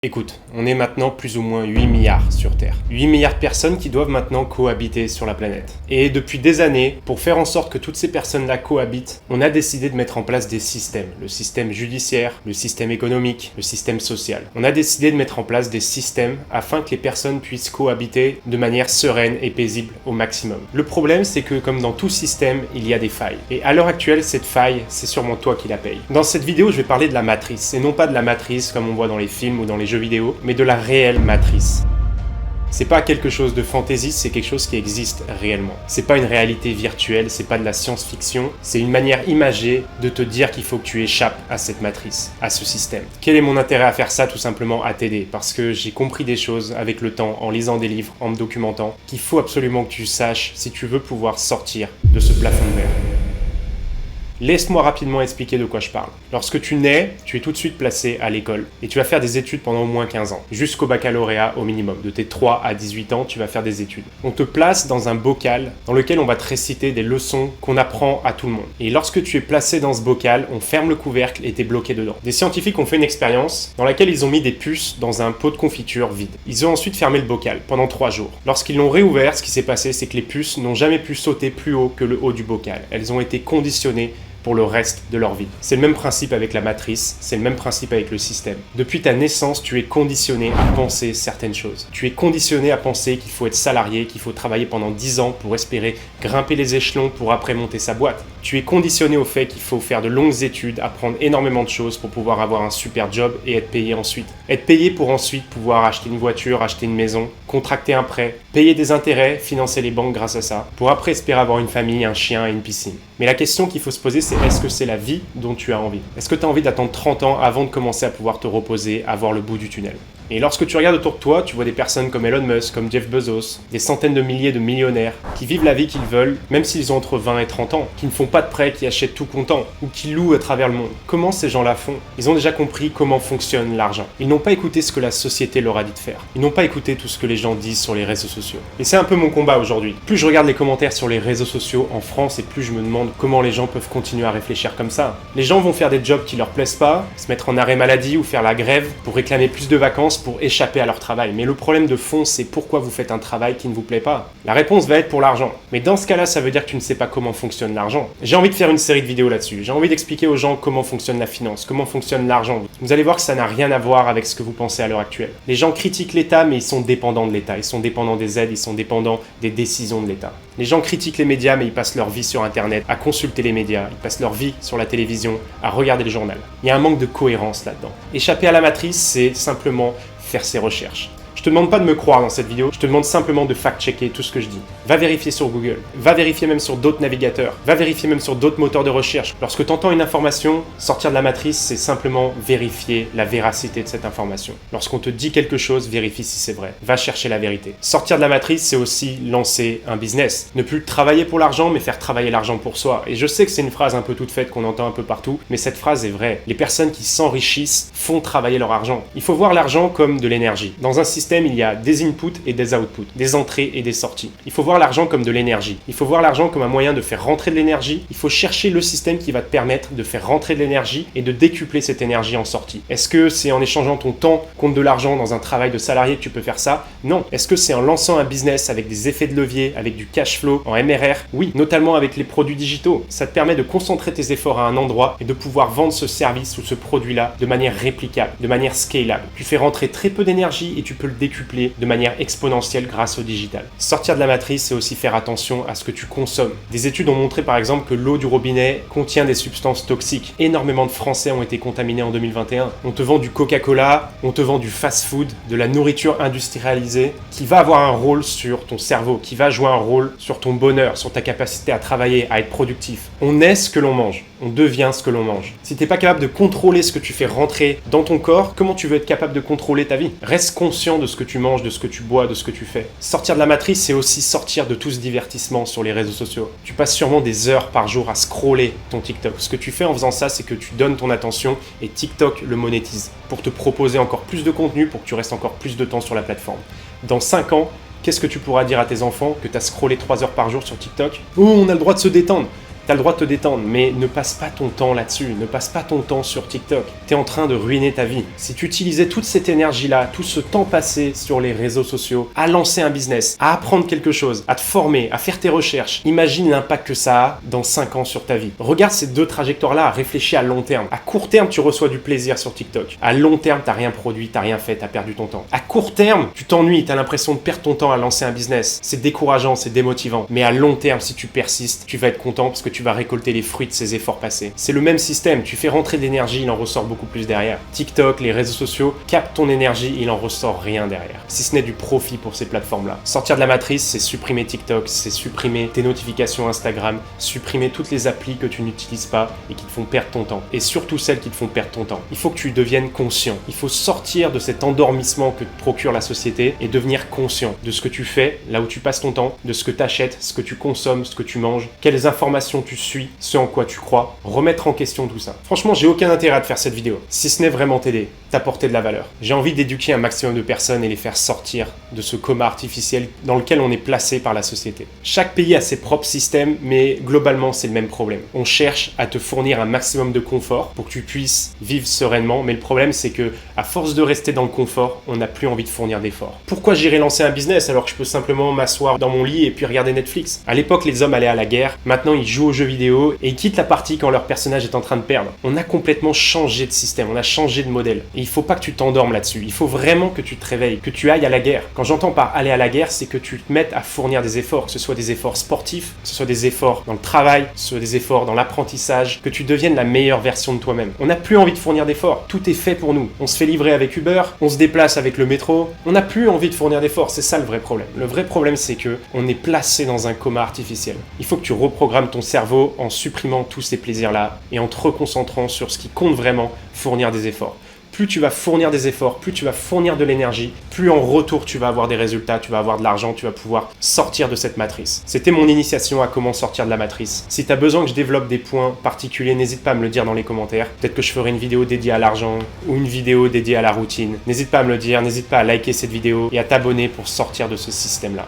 Écoute, on est maintenant plus ou moins 8 milliards sur Terre. 8 milliards de personnes qui doivent maintenant cohabiter sur la planète. Et depuis des années, pour faire en sorte que toutes ces personnes-là cohabitent, on a décidé de mettre en place des systèmes. Le système judiciaire, le système économique, le système social. On a décidé de mettre en place des systèmes afin que les personnes puissent cohabiter de manière sereine et paisible au maximum. Le problème, c'est que comme dans tout système, il y a des failles. Et à l'heure actuelle, cette faille, c'est sûrement toi qui la paye. Dans cette vidéo, je vais parler de la matrice. Et non pas de la matrice comme on voit dans les films ou dans les jeux vidéo, mais de la réelle matrice. C'est pas quelque chose de fantasy, c'est quelque chose qui existe réellement. C'est pas une réalité virtuelle, c'est pas de la science-fiction, c'est une manière imagée de te dire qu'il faut que tu échappes à cette matrice, à ce système. Quel est mon intérêt à faire ça? Tout simplement à t'aider, parce que j'ai compris des choses avec le temps, en lisant des livres, en me documentant, qu'il faut absolument que tu saches si tu veux pouvoir sortir de ce plafond de verre. Laisse-moi rapidement expliquer de quoi je parle. Lorsque tu nais, tu es tout de suite placé à l'école et tu vas faire des études pendant au moins 15 ans, jusqu'au baccalauréat au minimum. De tes 3 à 18 ans, tu vas faire des études. On te place dans un bocal dans lequel on va te réciter des leçons qu'on apprend à tout le monde. Et lorsque tu es placé dans ce bocal, on ferme le couvercle et tu es bloqué dedans. Des scientifiques ont fait une expérience dans laquelle ils ont mis des puces dans un pot de confiture vide. Ils ont ensuite fermé le bocal pendant 3 jours. Lorsqu'ils l'ont réouvert, ce qui s'est passé, c'est que les puces n'ont jamais pu sauter plus haut que le haut du bocal. Elles ont été conditionnées pour le reste de leur vie. C'est le même principe avec la matrice, c'est le même principe avec le système. Depuis ta naissance, tu es conditionné à penser certaines choses. Tu es conditionné à penser qu'il faut être salarié, qu'il faut travailler pendant 10 ans pour espérer grimper les échelons pour après monter sa boîte. Tu es conditionné au fait qu'il faut faire de longues études, apprendre énormément de choses pour pouvoir avoir un super job et être payé ensuite. Être payé pour ensuite pouvoir acheter une voiture, acheter une maison, contracter un prêt, payer des intérêts, financer les banques grâce à ça, pour après espérer avoir une famille, un chien et une piscine. Mais la question qu'il faut se poser, c'est est-ce que c'est la vie dont tu as envie? Est-ce que tu as envie d'attendre 30 ans avant de commencer à pouvoir te reposer, à voir le bout du tunnel? Et lorsque tu regardes autour de toi, tu vois des personnes comme Elon Musk, comme Jeff Bezos, des centaines de milliers de millionnaires qui vivent la vie qu'ils veulent, même s'ils ont entre 20 et 30 ans, qui ne font pas de prêts, qui achètent tout comptant, ou qui louent à travers le monde. Comment ces gens-là font? Ils ont déjà compris comment fonctionne l'argent. Ils n'ont pas écouté ce que la société leur a dit de faire. Ils n'ont pas écouté tout ce que les gens disent sur les réseaux sociaux. Et c'est un peu mon combat aujourd'hui. Plus je regarde les commentaires sur les réseaux sociaux en France, et plus je me demande comment les gens peuvent continuer à réfléchir comme ça. Les gens vont faire des jobs qui leur plaisent pas, se mettre en arrêt maladie ou faire la grève pour réclamer plus de vacances, pour échapper à leur travail. Mais le problème de fond, c'est pourquoi vous faites un travail qui ne vous plaît pas. La réponse va être pour l'argent. Mais dans ce cas-là, ça veut dire que tu ne sais pas comment fonctionne l'argent. J'ai envie de faire une série de vidéos là-dessus. J'ai envie d'expliquer aux gens comment fonctionne la finance, comment fonctionne l'argent. Vous allez voir que ça n'a rien à voir avec ce que vous pensez à l'heure actuelle. Les gens critiquent l'État, mais ils sont dépendants de l'État. Ils sont dépendants des aides, ils sont dépendants des décisions de l'État. Les gens critiquent les médias, mais ils passent leur vie sur Internet à consulter les médias. Ils passent leur vie sur la télévision à regarder le journal. Il y a un manque de cohérence là-dedans. Échapper à la matrice, c'est simplement faire ses recherches. Je te demande pas de me croire dans cette vidéo, je te demande simplement de fact-checker tout ce que je dis. Va vérifier sur Google, va vérifier même sur d'autres navigateurs, va vérifier même sur d'autres moteurs de recherche. Lorsque tu entends une information, sortir de la matrice, c'est simplement vérifier la véracité de cette information. Lorsqu'on te dit quelque chose, vérifie si c'est vrai. Va chercher la vérité. Sortir de la matrice, c'est aussi lancer un business. Ne plus travailler pour l'argent, mais faire travailler l'argent pour soi. Et je sais que c'est une phrase un peu toute faite qu'on entend un peu partout, mais cette phrase est vraie. Les personnes qui s'enrichissent font travailler leur argent. Il faut voir l'argent comme de l'énergie. Dans un système, il y a des inputs et des outputs, des entrées et des sorties. Il faut voir l'argent comme de l'énergie. Il faut voir l'argent comme un moyen de faire rentrer de l'énergie. Il faut chercher le système qui va te permettre de faire rentrer de l'énergie et de décupler cette énergie en sortie. Est-ce que c'est en échangeant ton temps contre de l'argent dans un travail de salarié que tu peux faire ça? Non. Est-ce que c'est en lançant un business avec des effets de levier, avec du cash flow, en MRR? Oui, notamment avec les produits digitaux. Ça te permet de concentrer tes efforts à un endroit et de pouvoir vendre ce service ou ce produit-là de manière réplicable, de manière scalable. Tu fais rentrer très peu d'énergie et tu peux le décupler de manière exponentielle grâce au digital. Sortir de la matrice, c'est aussi faire attention à ce que tu consommes. Des études ont montré par exemple que l'eau du robinet contient des substances toxiques. Énormément de Français ont été contaminés en 2021. On te vend du Coca-Cola, on te vend du fast-food, de la nourriture industrialisée qui va avoir un rôle sur ton cerveau, qui va jouer un rôle sur ton bonheur, sur ta capacité à travailler, à être productif. On est ce que l'on mange. On devient ce que l'on mange. Si t'es pas capable de contrôler ce que tu fais rentrer dans ton corps, comment tu veux être capable de contrôler ta vie? Reste conscient de ce que tu manges, de ce que tu bois, de ce que tu fais. Sortir de la matrice, c'est aussi sortir de tout ce divertissement sur les réseaux sociaux. Tu passes sûrement des heures par jour à scroller ton TikTok. Ce que tu fais en faisant ça, c'est que tu donnes ton attention et TikTok le monétise pour te proposer encore plus de contenu, pour que tu restes encore plus de temps sur la plateforme. Dans 5 ans, qu'est-ce que tu pourras dire à tes enfants que tu as scrollé 3 heures par jour sur TikTok? Oh, on a le droit de se détendre. t'as le droit de te détendre, mais ne passe pas ton temps là-dessus, ne passe pas ton temps sur TikTok. T'es en train de ruiner ta vie. Si tu utilisais toute cette énergie-là, tout ce temps passé sur les réseaux sociaux, à lancer un business, à apprendre quelque chose, à te former, à faire tes recherches, imagine l'impact que ça a dans 5 ans sur ta vie. Regarde ces deux trajectoires-là, réfléchis à long terme. À court terme, tu reçois du plaisir sur TikTok. À long terme, t'as rien produit, t'as rien fait, t'as perdu ton temps. À court terme, tu t'ennuies, t'as l'impression de perdre ton temps à lancer un business. C'est décourageant, c'est démotivant. Mais à long terme, si tu persistes, tu vas être content parce que tu vas récolter les fruits de ces efforts passés. C'est le même système, tu fais rentrer de l'énergie, il en ressort beaucoup plus derrière. TikTok, les réseaux sociaux captent ton énergie, il en ressort rien derrière. Si ce n'est du profit pour ces plateformes-là. Sortir de la matrice, c'est supprimer TikTok, c'est supprimer tes notifications Instagram, supprimer toutes les applis que tu n'utilises pas et qui te font perdre ton temps. Et surtout celles qui te font perdre ton temps. Il faut que tu deviennes conscient. Il faut sortir de cet endormissement que te procure la société et devenir conscient de ce que tu fais, là où tu passes ton temps, de ce que tu achètes, ce que tu consommes, ce que tu manges, quelles informations tu suis, ce en quoi tu crois, remettre en question tout ça. Franchement, j'ai aucun intérêt à te faire cette vidéo, si ce n'est vraiment t'aider, t'apporter de la valeur. J'ai envie d'éduquer un maximum de personnes et les faire sortir de ce coma artificiel dans lequel on est placé par la société. Chaque pays a ses propres systèmes, mais globalement, c'est le même problème. On cherche à te fournir un maximum de confort pour que tu puisses vivre sereinement, mais le problème, c'est que à force de rester dans le confort, on n'a plus envie de fournir d'efforts. Pourquoi j'irais lancer un business alors que je peux simplement m'asseoir dans mon lit et puis regarder Netflix? À l'époque, les hommes allaient à la guerre, maintenant ils jouent aux jeux vidéo et ils quittent la partie quand leur personnage est en train de perdre. On a complètement changé de système, on a changé de modèle. Et il faut pas que tu t'endormes là-dessus, il faut vraiment que tu te réveilles, que tu ailles à la guerre. Quand j'entends par aller à la guerre, c'est que tu te mettes à fournir des efforts, que ce soit des efforts sportifs, que ce soit des efforts dans le travail, que ce soit des efforts dans l'apprentissage, que tu deviennes la meilleure version de toi-même. On n'a plus envie de fournir d'efforts, tout est fait pour nous. On se fait livrer avec Uber, on se déplace avec le métro, on n'a plus envie de fournir d'efforts, c'est ça le vrai problème. Le vrai problème, c'est que on est placé dans un coma artificiel. Il faut que tu reprogrammes ton cerveau en supprimant tous ces plaisirs-là et en te reconcentrant sur ce qui compte vraiment, fournir des efforts. Plus tu vas fournir des efforts, plus tu vas fournir de l'énergie, plus en retour tu vas avoir des résultats, tu vas avoir de l'argent, tu vas pouvoir sortir de cette matrice. C'était mon initiation à comment sortir de la matrice. Si tu as besoin que je développe des points particuliers, n'hésite pas à me le dire dans les commentaires. Peut-être que je ferai une vidéo dédiée à l'argent ou une vidéo dédiée à la routine. N'hésite pas à me le dire, n'hésite pas à liker cette vidéo et à t'abonner pour sortir de ce système-là.